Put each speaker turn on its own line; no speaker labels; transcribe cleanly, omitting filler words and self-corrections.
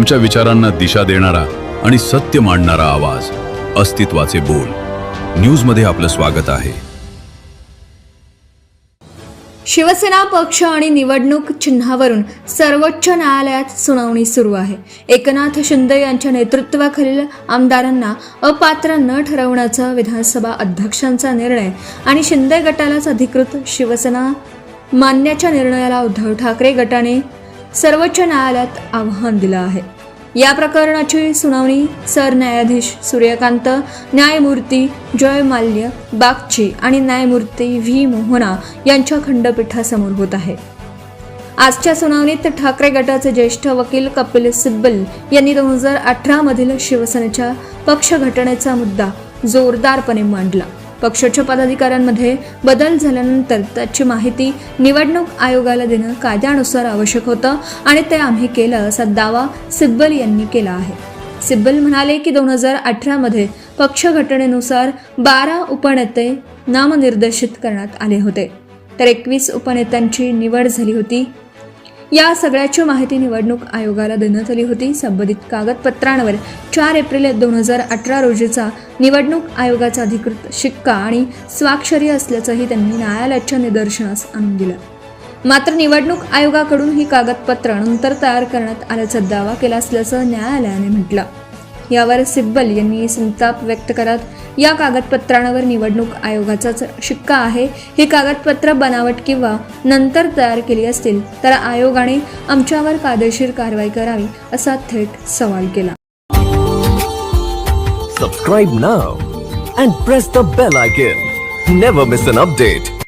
तुमच्या विचारांना दिशा देणारा आणि सत्य मांडणारा आवाज, अस्तित्वाचे बोल. न्यूजमध्ये आपलं स्वागत आहे.
शिवसेना पक्ष आणि निवडणूक चिन्हावरून सर्वोच्च न्यायालयात सुनावणी सुरू आहे. एकनाथ शिंदे यांच्या नेतृत्वाखालील आमदारांना अपात्र न ठरवण्याचा विधानसभा अध्यक्षांचा निर्णय आणि शिंदे गटालाच अधिकृत शिवसेना मानण्याच्या निर्णयाला उद्धव ठाकरे गटाने सर्वोच्च न्यायालयात आव्हान दिलं आहे. या प्रकरणाची सुनावणी सरन्यायाधीश सूर्यकांत, न्यायमूर्ती जय माल्य बागची आणि न्यायमूर्ती व्ही मोहना यांच्या खंडपीठासमोर होत आहे. आजच्या सुनावणीत ठाकरे गटाचे ज्येष्ठ वकील कपिल सिब्बल यांनी 2018 मधील शिवसेनेच्या पक्ष घटनेचा मुद्दा जोरदारपणे मांडला. पक्षाच्या पदाधिकाऱ्यांमध्ये बदल झाल्यानंतर त्याची माहिती निवडणूक आयोगाला देणं कायद्यानुसार आवश्यक होतं आणि ते आम्ही केलं असा दावा सिब्बल यांनी केला आहे. सिब्बल म्हणाले की 2018 मध्ये पक्ष घटनेनुसार 12 उपनेते नामनिर्देशित करण्यात आले होते, तर 21 उपनेत्यांची निवड झाली होती. या सगळ्याची माहिती निवडणूक आयोगाला देण्यात आली होती. संबंधित कागदपत्रांवर 4 एप्रिल 2018 रोजीचा निवडणूक आयोगाचा अधिकृत शिक्का आणि स्वाक्षरी असल्याचंही त्यांनी न्यायालयाच्या निदर्शनास आणून दिलं. मात्र निवडणूक आयोगाकडून ही कागदपत्र नंतर तयार करण्यात आल्याचा दावा केला असल्याचं न्यायालयाने म्हटलं. यावर सिब्बल यांनी संताप व्यक्त करत या कागदपत्रांवर निवडणूक आयोगाचाच शिक्का आहे, ही कागदपत्र बनावट किंवा नंतर तयार केली असतील तर आयोगाने आमच्यावर कायदेशीर कारवाई करावी असा थेट सवाल केला.
Subscribe now and press the bell icon. Never miss an update.